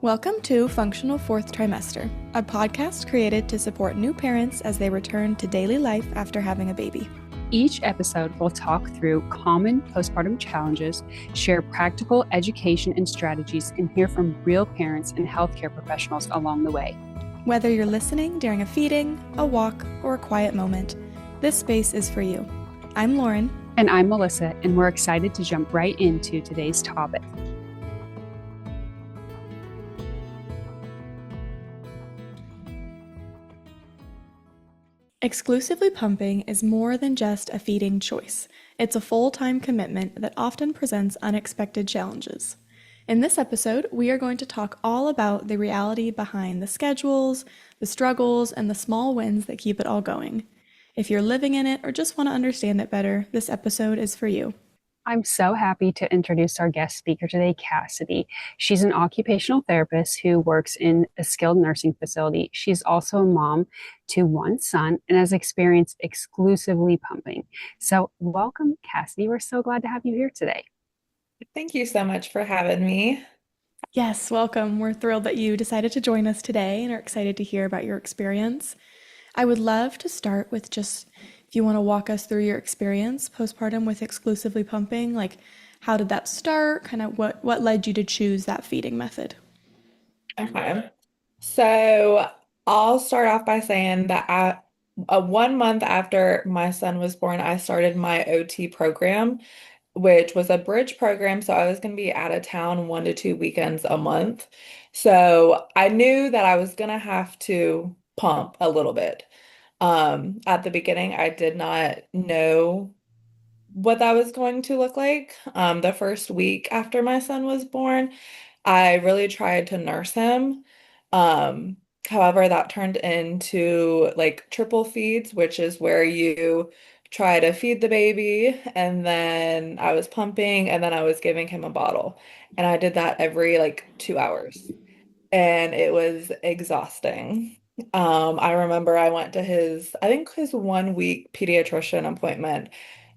Welcome to Functional Fourth Trimester, a podcast created to support new parents as they return to daily life after having a baby. Each episode will talk through common postpartum challenges, share practical education and strategies, and hear from real parents and healthcare professionals along the way. Whether you're listening during a feeding, a walk, or a quiet moment, this space is for you. I'm Lauren. And I'm Melissa, and we're excited to jump right into today's topic. Exclusively pumping is more than just a feeding choice. It's a full-time commitment that often presents unexpected challenges. In this episode, we are going to talk all about the reality behind the schedules, the struggles, and the small wins that keep it all going. If you're living in it or just want to understand it better, this episode is for you. I'm so happy to introduce our guest speaker today, Cassidy. She's an occupational therapist who works in a skilled nursing facility. She's also a mom to one son and has experienced exclusively pumping. So welcome, Cassidy. We're so glad to have you here today. Thank you so much for having me. Yes, welcome. We're thrilled that you decided to join us today and are excited to hear about your experience. I would love to start with just if you want to walk us through your experience postpartum with exclusively pumping, like how did that start? Kind of what led you to choose that feeding method? Okay. So I'll start off by saying that 1 month after my son was born, I started my OT program, which was a bridge program. So I was going to be out of town 1 to 2 weekends a month. So I knew that I was going to have to pump a little bit. At the beginning, I did not know what that was going to look like. The first week after my son was born, I really tried to nurse him. Um, However, that turned into like triple feeds, which is where you try to feed the baby, and then I was pumping, and then I was giving him a bottle. And I did that every like 2 hours. And it was exhausting. I remember I went to I think his 1 week pediatrician appointment,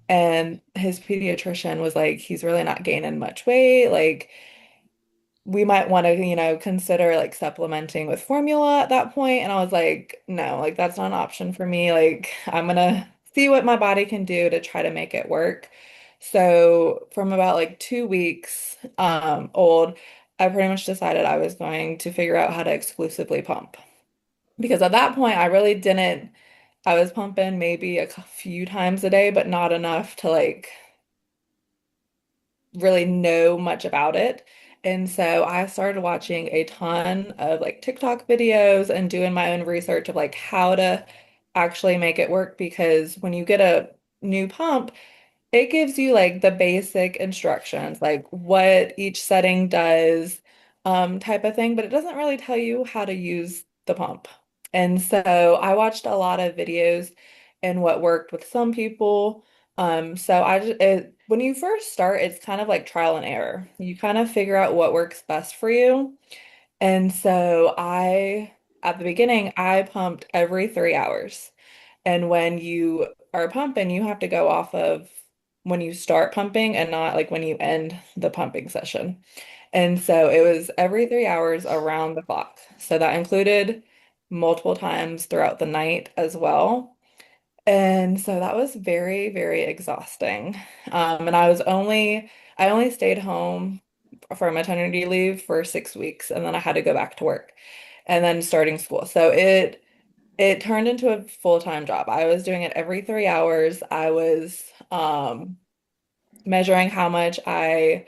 and his pediatrician was like, he's really not gaining much weight. Like, we might want to, consider like supplementing with formula at that point. And I was like, no, like that's not an option for me. Like, I'm gonna see what my body can do to try to make it work. So from about like 2 weeks old, I pretty much decided I was going to figure out how to exclusively pump. Because at that point, I really didn't, I was pumping maybe a few times a day, but not enough to like really know much about it. And so I started watching a ton of like TikTok videos and doing my own research of like how to actually make it work, because when you get a new pump, it gives you like the basic instructions, like what each setting does, type of thing, but it doesn't really tell you how to use the pump. And so I watched a lot of videos and what worked with some people. So when you first start, it's kind of like trial and error. You kind of figure out what works best for you. And so at the beginning, I pumped every 3 hours. And when you are pumping, you have to go off of when you start pumping and not like when you end the pumping session. And so it was every 3 hours around the clock. So that included multiple times throughout the night as well. And so that was very, very exhausting. And I only stayed home for maternity leave for 6 weeks, and then I had to go back to work and then starting school. So it turned into a full-time job. I was doing it every 3 hours. I was measuring how much I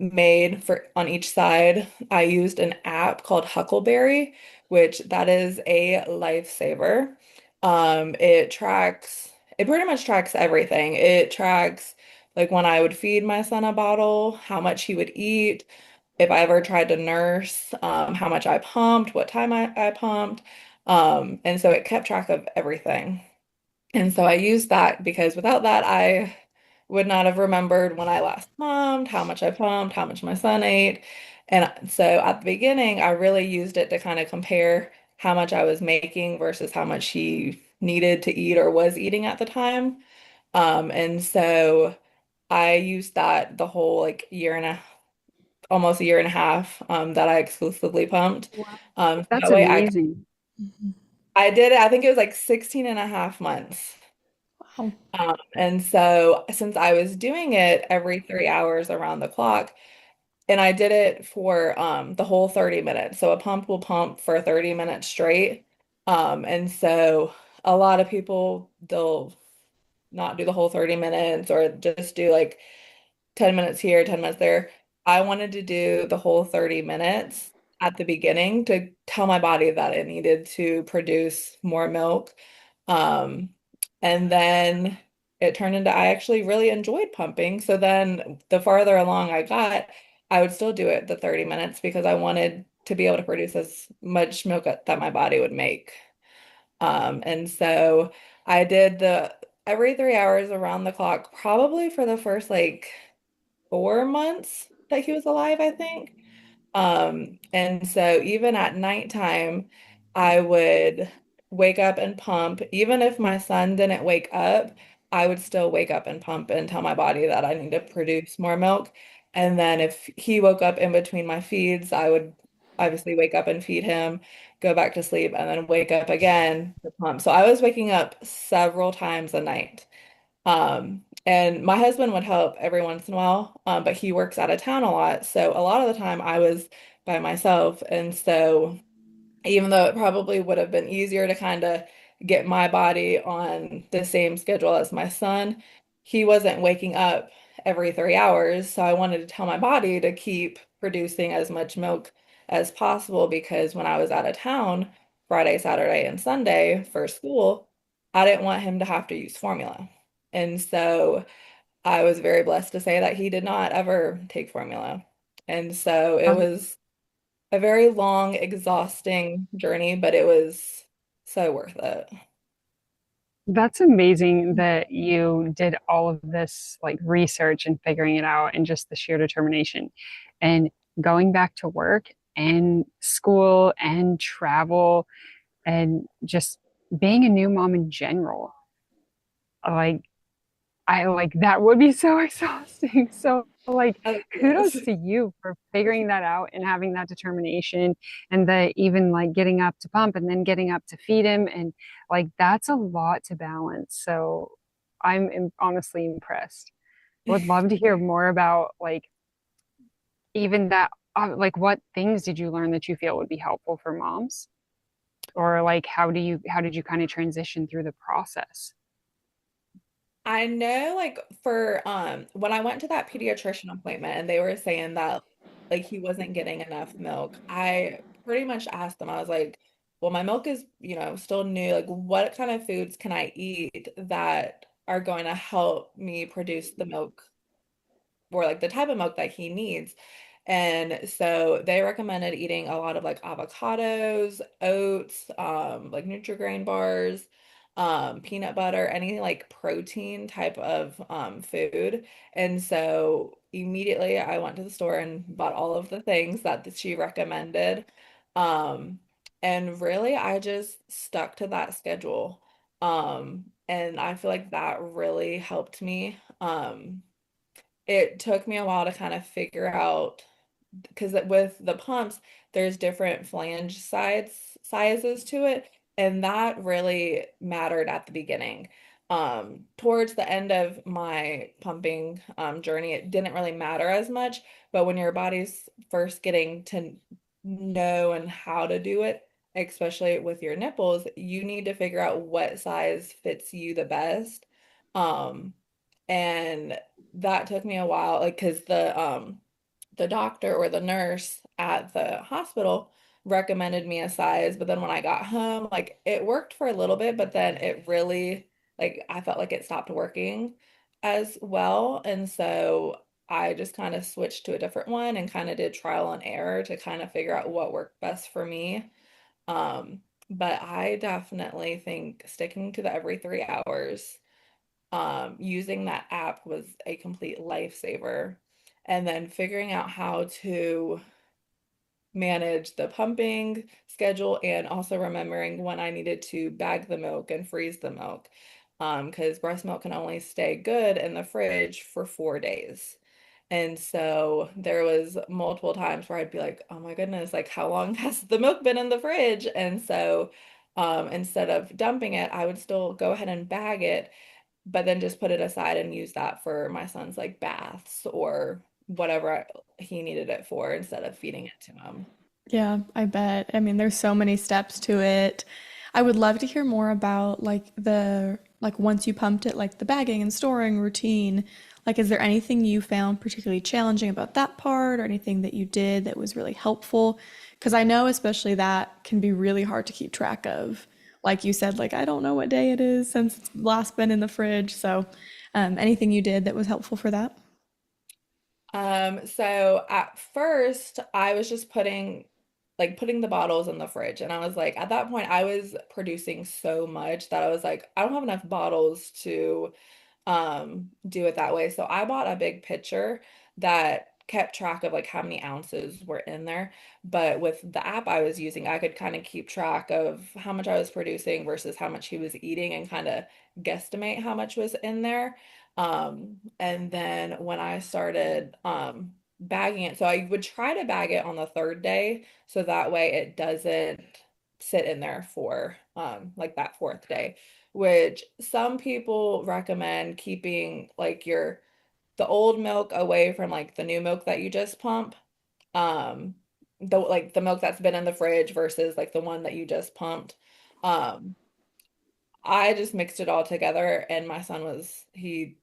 made for on each side. I used an app called Huckleberry, which that is a lifesaver. It pretty much tracks everything. It tracks like when I would feed my son a bottle, how much he would eat, if I ever tried to nurse, how much I pumped, what time I pumped. And so it kept track of everything. And so I used that because without that, I would not have remembered when I last pumped, how much my son ate. And so at the beginning, I really used it to kind of compare how much I was making versus how much he needed to eat or was eating at the time. And so I used that the whole like year and almost a year and a half that I exclusively pumped. Wow. So That's that way amazing. Mhm. I did it, I think it was like 16 and a half months. Wow. And so since I was doing it every 3 hours around the clock, and I did it for the whole 30 minutes. So a pump will pump for 30 minutes straight. And so a lot of people, they'll not do the whole 30 minutes or just do like 10 minutes here, 10 minutes there. I wanted to do the whole 30 minutes at the beginning to tell my body that it needed to produce more milk. Um, and then it turned into I actually really enjoyed pumping. So then the farther along I got, I would still do it the 30 minutes because I wanted to be able to produce as much milk that my body would make. And so I did the every 3 hours around the clock, probably for the first like 4 months that he was alive, I think. And so even at nighttime, I would wake up and pump. Even if my son didn't wake up, I would still wake up and pump and tell my body that I need to produce more milk. And then if he woke up in between my feeds, I would obviously wake up and feed him, go back to sleep, and then wake up again to pump. So I was waking up several times a night. And my husband would help every once in a while, but he works out of town a lot. So a lot of the time I was by myself. And so even though it probably would have been easier to kind of get my body on the same schedule as my son, he wasn't waking up every 3 hours. So I wanted to tell my body to keep producing as much milk as possible because when I was out of town, Friday, Saturday, and Sunday for school, I didn't want him to have to use formula. And so I was very blessed to say that he did not ever take formula. And so it Um, was a very long, exhausting journey, but it was so worth it. that's amazing that you did all of this like research and figuring it out and just the sheer determination and going back to work and school and travel and just being a new mom in general. Like I like that would be so exhausting. So like Oh, yes. kudos to you for figuring that out and having that determination and the even like getting up to pump and then getting up to feed him and like that's a lot to balance. So honestly impressed. Would love to hear more about like even that like what things did you learn that you feel would be helpful for moms? Or like how did you kind of transition through the process? I know like for when I went to that pediatrician appointment and they were saying that like he wasn't getting enough milk, I pretty much asked them, I was like, well, my milk is, still new. Like what kind of foods can I eat that are going to help me produce the milk or like the type of milk that he needs. And so they recommended eating a lot of like avocados, oats, like Nutri-Grain bars, peanut butter, any like protein type of food. And so immediately I went to the store and bought all of the things that she recommended. Um, and really I just stuck to that schedule. And I feel like that really helped me. It took me a while to kind of figure out because with the pumps, there's different flange sizes to it, and that really mattered at the beginning. Towards the end of my pumping journey, it didn't really matter as much, but when your body's first getting to know and how to do it, especially with your nipples, you need to figure out what size fits you the best. Um, and that took me a while, like, because the doctor or the nurse at the hospital recommended me a size, but then when I got home, like it worked for a little bit, but then it really like I felt like it stopped working as well. And so I just kind of switched to a different one and kind of did trial and error to kind of figure out what worked best for me. Um, but I definitely think sticking to the every 3 hours using that app was a complete lifesaver. And then figuring out how to manage the pumping schedule and also remembering when I needed to bag the milk and freeze the milk. Because breast milk can only stay good in the fridge for 4 days. And so there was multiple times where I'd be like, oh my goodness, like how long has the milk been in the fridge? And so instead of dumping it, I would still go ahead and bag it, but then just put it aside and use that for my son's like baths or whatever he needed it for instead of feeding it to him. Yeah, I bet. I mean, there's so many steps to it. I would love to hear more about like once you pumped it, like the bagging and storing routine. Like, is there anything you found particularly challenging about that part or anything that you did that was really helpful? Because I know especially that can be really hard to keep track of. Like you said, like I don't know what day it is since it's last been in the fridge. So, anything you did that was helpful for that? So at first I was just putting the bottles in the fridge and I was like at that point I was producing so much that I was like I don't have enough bottles to do it that way. So I bought a big pitcher that kept track of like how many ounces were in there. But with the app I was using, I could kind of keep track of how much I was producing versus how much he was eating and kind of guesstimate how much was in there. And then when I started bagging it, so I would try to bag it on the third day so that way it doesn't sit in there for like that fourth day, which some people recommend keeping like your the old milk away from like the new milk that you just pump. Um the milk that's been in the fridge versus like the one that you just pumped. Um I just mixed it all together and my son he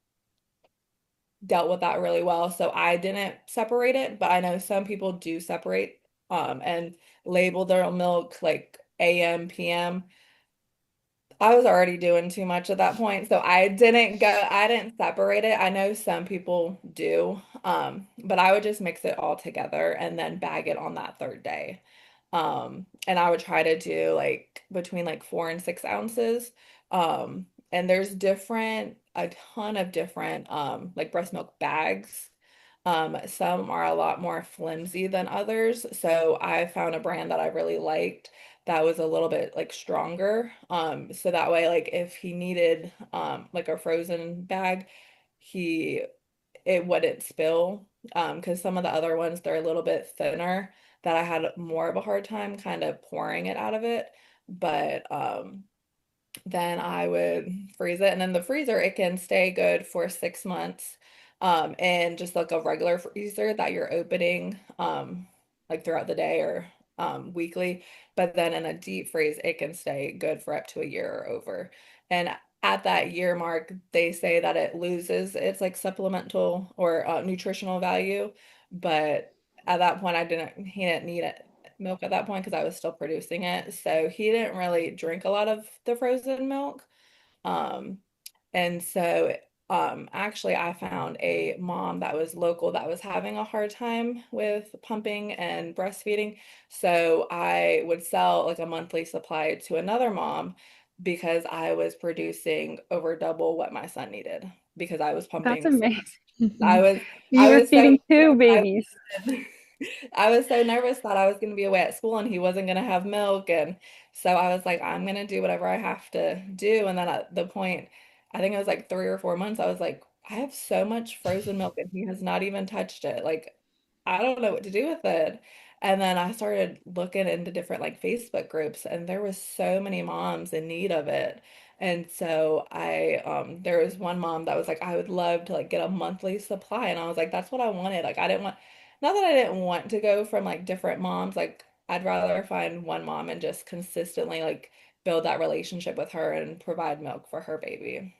dealt with that really well. So I didn't separate it, but I know some people do separate and label their milk like AM, PM. I was already doing too much at that point, so I didn't separate it. I know some people do, but I would just mix it all together and then bag it on that third day. And I would try to do like between like 4 and 6 ounces. And there's a ton of different like breast milk bags. Some are a lot more flimsy than others. So I found a brand that I really liked that was a little bit like stronger. So that way, like if he needed like a frozen bag, he it wouldn't spill. Because some of the other ones they're a little bit thinner that I had more of a hard time kind of pouring it out of it. But then I would freeze it. And in the freezer, it can stay good for 6 months. And just like a regular freezer that you're opening like throughout the day or weekly. But then in a deep freeze, it can stay good for up to a year or over. And at that year mark, they say that it loses its like supplemental or nutritional value. But at that point, he didn't need it milk at that point because I was still producing it. So he didn't really drink a lot of the frozen milk. Um, and so actually I found a mom that was local that was having a hard time with pumping and breastfeeding. So I would sell like a monthly supply to another mom because I was producing over double what my son needed because I was That's pumping. amazing. I was You I were was so feeding two nervous. babies. I was so nervous that I was going to be away at school and he wasn't going to have milk. And so I was like, I'm going to do whatever I have to do. And then at the point, I think it was like 3 or 4 months, I was like, I have so much frozen milk and he has not even touched it. Like, I don't know what to do with it. And then I started looking into different like Facebook groups and there was so many moms in need of it. And so there was one mom that was like, I would love to like get a monthly supply. And I was like, that's what I wanted. Like I didn't want not that I didn't want to go from like different moms, like I'd rather find one mom and just consistently like build that relationship with her and provide milk for her baby.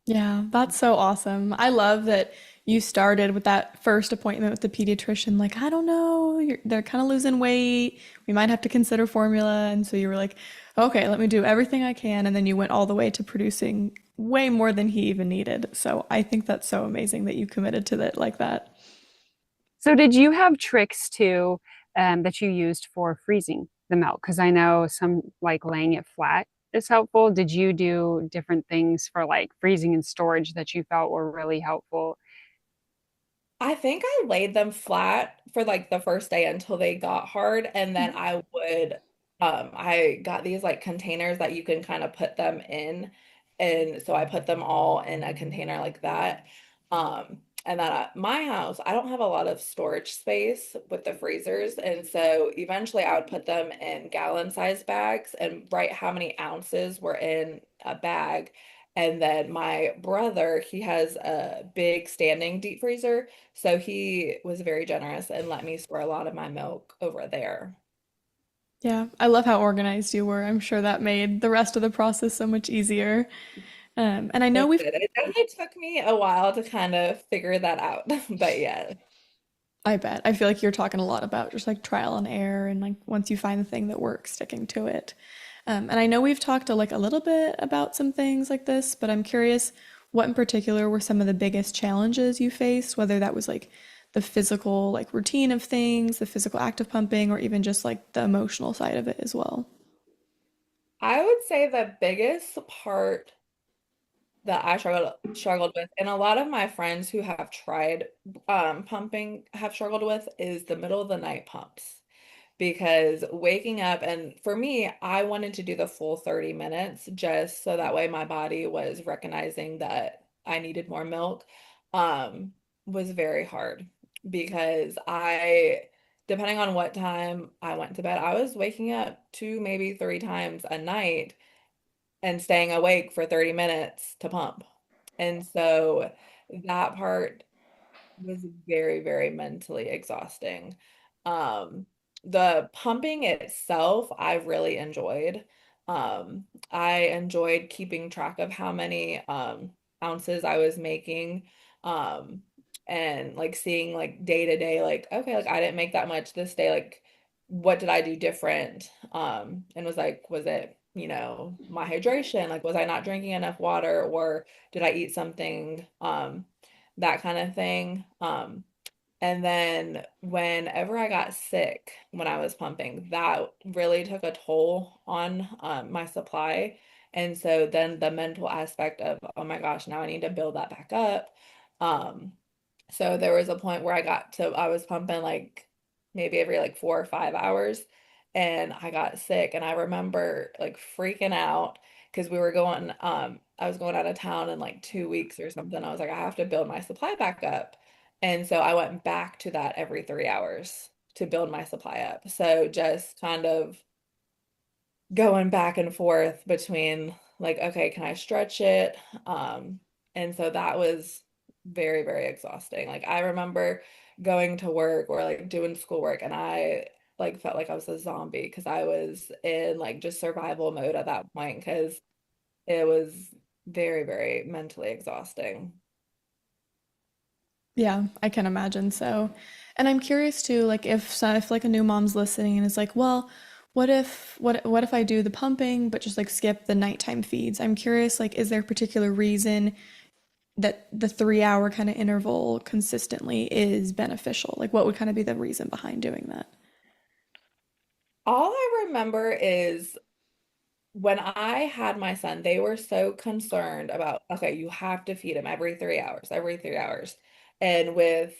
Yeah, that's so awesome. I love that you started with that first appointment with the pediatrician. Like, I don't know, they're kind of losing weight. We might have to consider formula. And so you were like, okay, let me do everything I can. And then you went all the way to producing way more than he even needed. So I think that's so amazing that you committed to that like that. So, did you have tricks too that you used for freezing the milk? Because I know some like laying it flat is helpful. Did you do different things for like freezing and storage that you felt were really helpful? I think I laid them flat for like the first day until they got hard. And then I got these like containers that you can kind of put them in. And so I put them all in a container like that. And then at my house, I don't have a lot of storage space with the freezers. And so eventually I would put them in gallon-sized bags and write how many ounces were in a bag. And then my brother, he has a big standing deep freezer. So he was very generous and let me store a lot of my milk over there. Yeah, I love how organized you were. I'm sure that made the rest of the process so much easier. And I know It we've did. It definitely took me a while to kind of figure that out. But yeah. I bet. I feel like you're talking a lot about just like trial and error and like once you find the thing that works, sticking to it. And I know we've talked like a little bit about some things like this, but I'm curious what in particular were some of the biggest challenges you faced, whether that was like the physical like routine of things, the physical act of pumping, or even just like the emotional side of it as well. I would say the biggest part that I struggled with, and a lot of my friends who have tried pumping have struggled with, is the middle of the night pumps. Because waking up, and for me, I wanted to do the full 30 minutes just so that way my body was recognizing that I needed more milk, um, was very hard because depending on what time I went to bed, I was waking up two, maybe three times a night and staying awake for 30 minutes to pump. And so that part was very, very mentally exhausting. Um, the pumping itself, I really enjoyed. I enjoyed keeping track of how many ounces I was making. Um, and like seeing like day to day, like, okay, like I didn't make that much this day, like what did I do different? And was like, was it, my hydration? Like, was I not drinking enough water or did I eat something? That kind of thing. And then whenever I got sick when I was pumping, that really took a toll on my supply. And so then the mental aspect of, oh my gosh, now I need to build that back up. Um, so there was a point where I was pumping like maybe every like 4 or 5 hours, and I got sick. And I remember like freaking out because I was going out of town in like 2 weeks or something. I was like, I have to build my supply back up. And so I went back to that every 3 hours to build my supply up. So just kind of going back and forth between like, okay, can I stretch it? Um, and so that was very, very exhausting. Like I remember going to work or like doing schoolwork and I like felt like I was a zombie because I was in like just survival mode at that point because it was very, very mentally exhausting. Yeah, I can imagine so. And I'm curious too, like if like a new mom's listening and is like, well, what if I do the pumping but just like skip the nighttime feeds? I'm curious, like, is there a particular reason that the 3 hour kind of interval consistently is beneficial? Like, what would kind of be the reason behind doing that? All I remember is when I had my son, they were so concerned about, okay, you have to feed him every 3 hours, every 3 hours. And with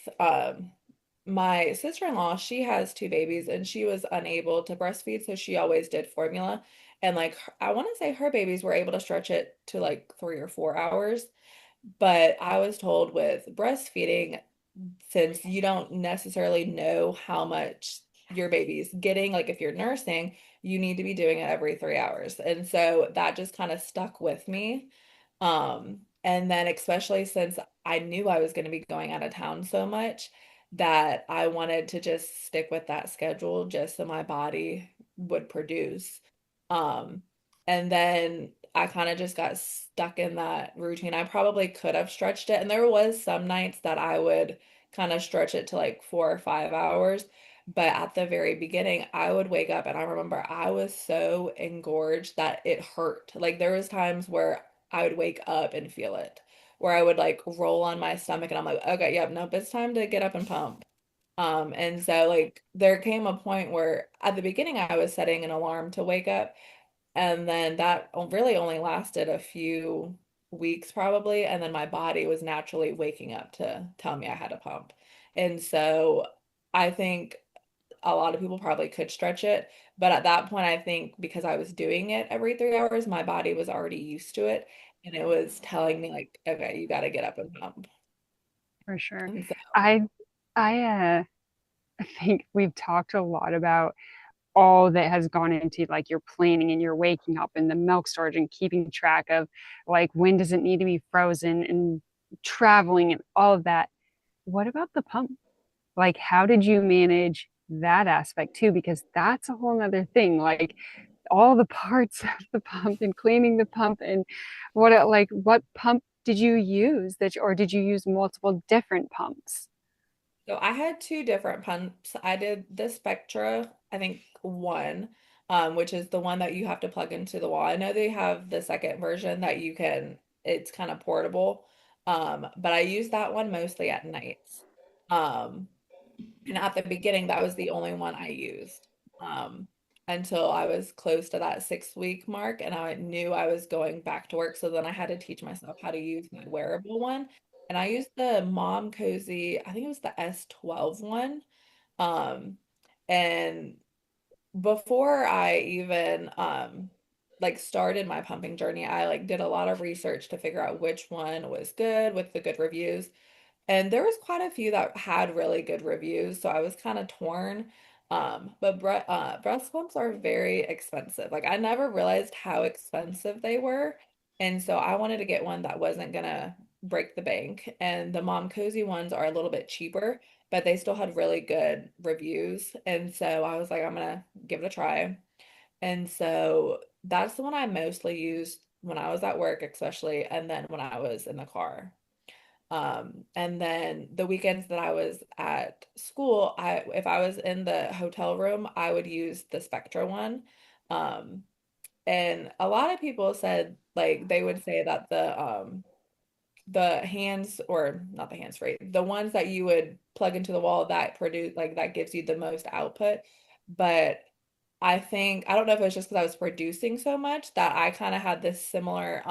my sister-in-law, she has two babies and she was unable to breastfeed, so she always did formula. And like I want to say her babies were able to stretch it to like 3 or 4 hours. But I was told with breastfeeding, since you don't necessarily know how much your baby's getting, like if you're nursing, you need to be doing it every 3 hours. And so that just kind of stuck with me. And then especially since I knew I was going to be going out of town so much that I wanted to just stick with that schedule just so my body would produce. Um, and then I kind of just got stuck in that routine. I probably could have stretched it. And there was some nights that I would kind of stretch it to like 4 or 5 hours. But at the very beginning, I would wake up and I remember I was so engorged that it hurt. Like there was times where I would wake up and feel it, where I would like roll on my stomach and I'm like, okay, yep, nope, it's time to get up and pump. And so like there came a point where at the beginning I was setting an alarm to wake up, and then that really only lasted a few weeks probably, and then my body was naturally waking up to tell me I had to pump. And so I think a lot of people probably could stretch it, but at that point I think because I was doing it every 3 hours, my body was already used to it, and it was telling me like, okay, you got to get up and pump. For sure. And so, I I think we've talked a lot about all that has gone into like your planning and your waking up and the milk storage and keeping track of like when does it need to be frozen and traveling and all of that. What about the pump? Like, how did you manage that aspect too? Because that's a whole nother thing. Like all the parts of the pump and cleaning the pump and what pump did you use that, or did you use multiple different pumps? so I had two different pumps. I did the Spectra, I think one, which is the one that you have to plug into the wall. I know they have the second version that you can, it's kind of portable. But I use that one mostly at nights. Um, And at the beginning, that was the only one I used um, until I was close to that 6 week mark and I knew I was going back to work. So then I had to teach myself how to use my wearable one. And I used the Mom Cozy, I think it was the S12 one. Um, and before I even like started my pumping journey, I like did a lot of research to figure out which one was good with the good reviews. And there was quite a few that had really good reviews, so I was kind of torn. But breast pumps are very expensive. Like I never realized how expensive they were, and so I wanted to get one that wasn't gonna break the bank. And the Mom Cozy ones are a little bit cheaper, but they still had really good reviews. And so I was like, I'm gonna give it a try. And so that's the one I mostly used when I was at work, especially, and then when I was in the car. And then the weekends that I was at school, if I was in the hotel room, I would use the Spectra one. Um, and a lot of people said like they would say that the hands or not the hands free, the ones that you would plug into the wall that produce like that gives you the most output. But I think I don't know if it was just because I was producing so much that I kind of had this similar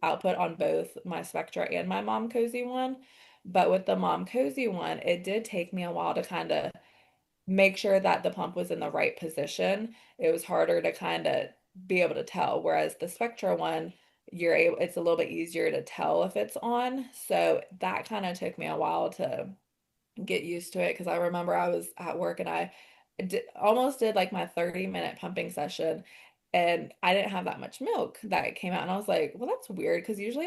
output on both my Spectra and my Mom Cozy one. But with the Mom Cozy one, it did take me a while to kind of make sure that the pump was in the right position. It was harder to kind of be able to tell. Whereas the Spectra one, it's a little bit easier to tell if it's on. So that kind of took me a while to get used to it because I remember I was at work and I almost did like my 30-minute pumping session and I didn't have that much milk that came out and I was like, well, that's weird because usually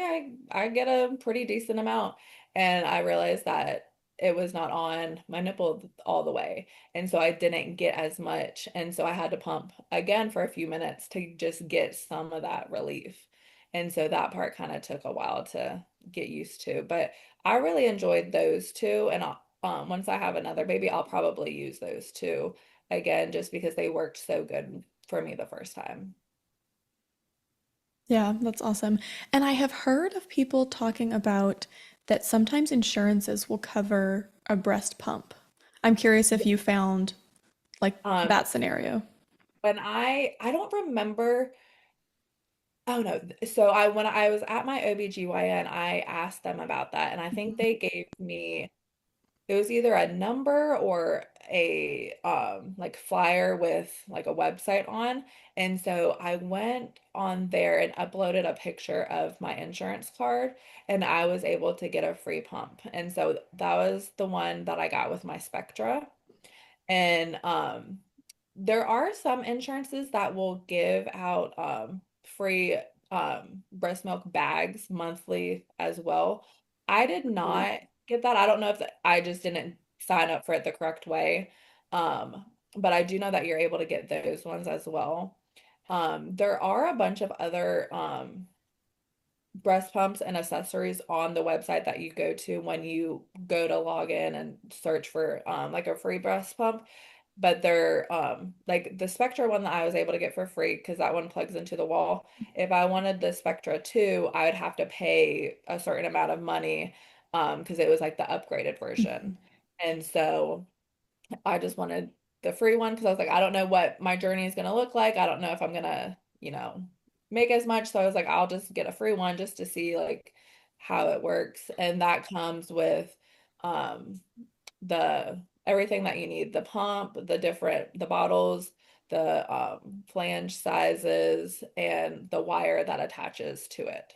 I get a pretty decent amount and I realized that it was not on my nipple all the way and so I didn't get as much and so I had to pump again for a few minutes to just get some of that relief. And so that part kind of took a while to get used to, but I really enjoyed those two, and once I have another baby, I'll probably use those two again, just because they worked so good for me the first time. Yeah, that's awesome. And I have heard of people talking about that sometimes insurances will cover a breast pump. I'm curious if you found like Um, that scenario. when I don't remember. Oh no. So I when I was at my OBGYN, I asked them about that, and I think they gave me it was either a number or a like flyer with like a website on. And so I went on there and uploaded a picture of my insurance card and I was able to get a free pump. And so that was the one that I got with my Spectra. And there are some insurances that will give out free breast milk bags monthly as well. I did not get that. I don't know if I just didn't sign up for it the correct way. Um, but I do know that you're able to get those ones as well. There are a bunch of other breast pumps and accessories on the website that you go to when you go to log in and search for like a free breast pump. But they're like the Spectra one that I was able to get for free because that one plugs into the wall. If I wanted the Spectra 2, I would have to pay a certain amount of money because it was like the upgraded version. And so I just wanted the free one because I was like, I don't know what my journey is gonna look like. I don't know if I'm gonna, make as much. So I was like, I'll just get a free one just to see like how it works. And that comes with um the everything that you need, the pump, the bottles, the flange sizes, and the wire that attaches to it.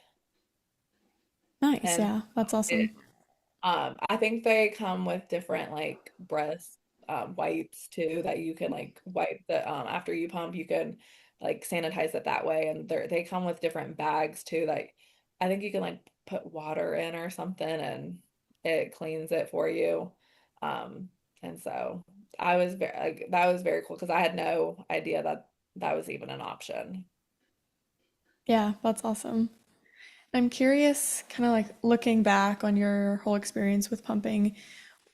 Nice, And yeah, that's awesome. I think they come with different like breast wipes too that you can like wipe the after you pump you can like sanitize it that way, and they come with different bags too that I think you can like put water in or something and it cleans it for you. Um and so I was very like that was very cool because I had no idea that that was even an option. Yeah, that's awesome. I'm curious, kind of like looking back on your whole experience with pumping,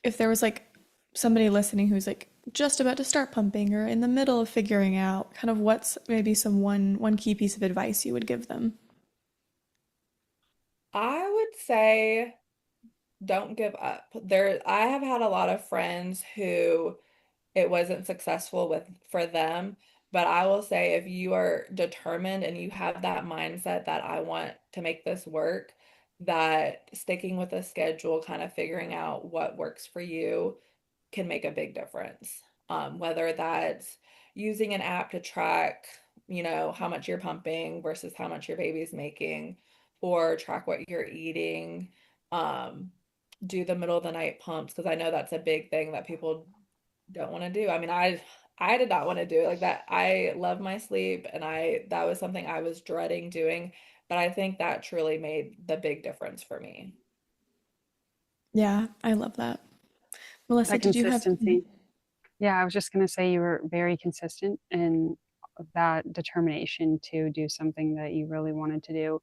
if there was like somebody listening who's like just about to start pumping or in the middle of figuring out kind of what's maybe some one key piece of advice you would give them. I would say don't give up. I have had a lot of friends who it wasn't successful with for them, but I will say if you are determined and you have that mindset that I want to make this work, that sticking with a schedule, kind of figuring out what works for you can make a big difference. Whether that's using an app to track, how much you're pumping versus how much your baby's making, or track what you're eating. Um, do the middle of the night pumps because I know that's a big thing that people don't want to do. I mean, I did not want to do it like that. I love my sleep and I that was something I was dreading doing, but I think that truly made the big difference for me. Yeah, I love that. Melissa, That did you have? consistency. Yeah, I was just going to say you were very consistent in that determination to do something that you really wanted to do.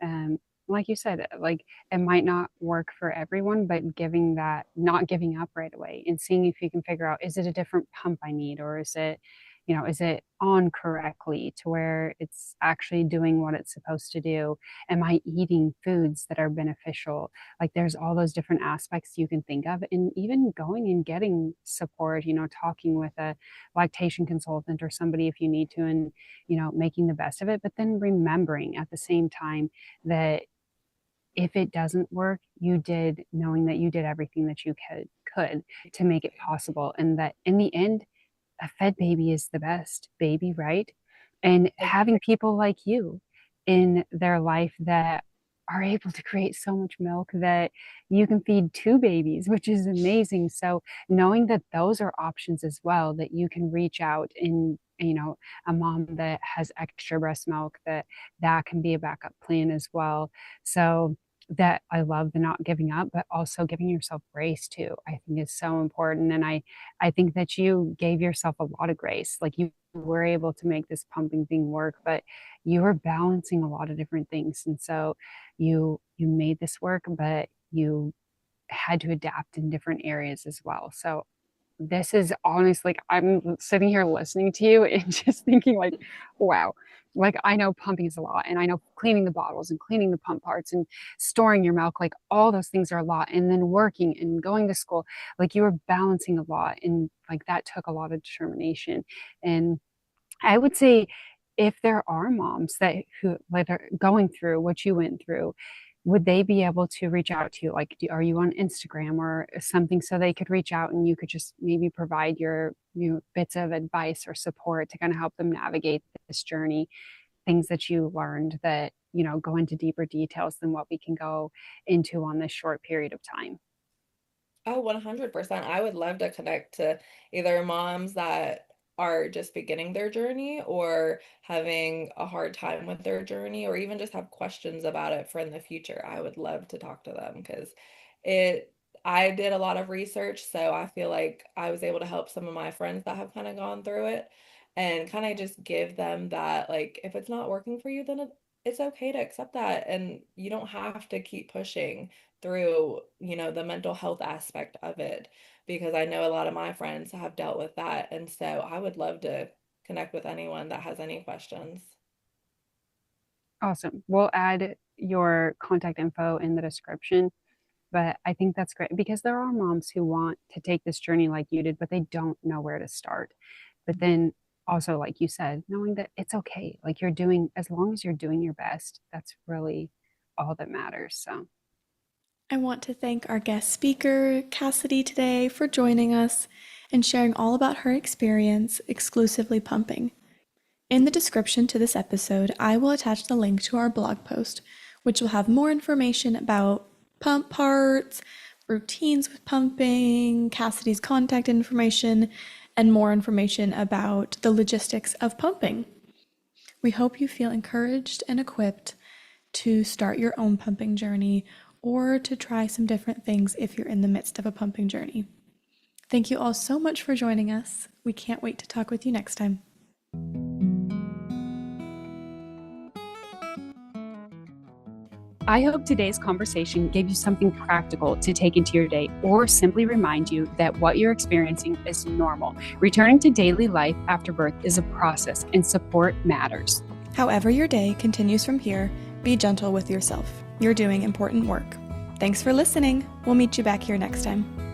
Um, like you said, like it might not work for everyone, but not giving up right away and seeing if you can figure out, is it a different pump I need, or is it on correctly to where it's actually doing what it's supposed to do? Am I eating foods that are beneficial? Like there's all those different aspects you can think of, and even going and getting support, talking with a lactation consultant or somebody if you need to, and making the best of it, but then remembering at the same time that if it doesn't work, knowing that you did everything that you could to make it Exactly. possible, and that in the end a fed baby is the best baby, right? And Ex- having people like you in their life that are able to create so much milk that you can feed two babies, which is amazing. So knowing that those are options as well, that you can reach out and a mom that has extra breast milk, that can be a backup plan as well. So that I love the not giving up, but also giving yourself grace too, I think is so important. And I think that you gave yourself a lot of grace. Like you were able to make this pumping thing work, but you were balancing a lot of different things. And so you made this work, but you had to adapt in different areas as well. So this is honestly, like, I'm sitting here listening to you and just thinking like, wow, like I know pumping is a lot, and I know cleaning the bottles and cleaning the pump parts and storing your milk, like all those things are a lot. And then working and going to school, like you were balancing a lot, and like that took a lot of determination. And I would say if there are moms that who like are going through what you went through, would they be able to reach out to you? Like, are you on Instagram or something so they could reach out and you could just maybe provide your bits of advice or support to kind of help them navigate this journey, things that you learned that, go into deeper details than what we can go into on this short period of time. Oh, 100%. I would love to connect to either moms that are just beginning their journey or having a hard time with their journey or even just have questions about it for in the future. I would love to talk to them because it I did a lot of research, so I feel like I was able to help some of my friends that have kind of gone through it and kind of just give them that like if it's not working for you, then it's okay to accept that and you don't have to keep pushing through, the mental health aspect of it because I know a lot of my friends have dealt with that. And so I would love to connect with anyone that has any questions. Awesome. We'll add your contact info in the description. But I think that's great because there are moms who want to take this journey like you did, but they don't know where to start. But then also, like you said, knowing that it's okay, like as long as you're doing your best, that's really all that matters. So I want to thank our guest speaker, Cassidy, today for joining us and sharing all about her experience exclusively pumping. In the description to this episode, I will attach the link to our blog post, which will have more information about pump parts, routines with pumping, Cassidy's contact information, and more information about the logistics of pumping. We hope you feel encouraged and equipped to start your own pumping journey or to try some different things if you're in the midst of a pumping journey. Thank you all so much for joining us. We can't wait to talk with you next time. I hope today's conversation gave you something practical to take into your day or simply remind you that what you're experiencing is normal. Returning to daily life after birth is a process and support matters. However your day continues from here, be gentle with yourself. You're doing important work. Thanks for listening. We'll meet you back here next time.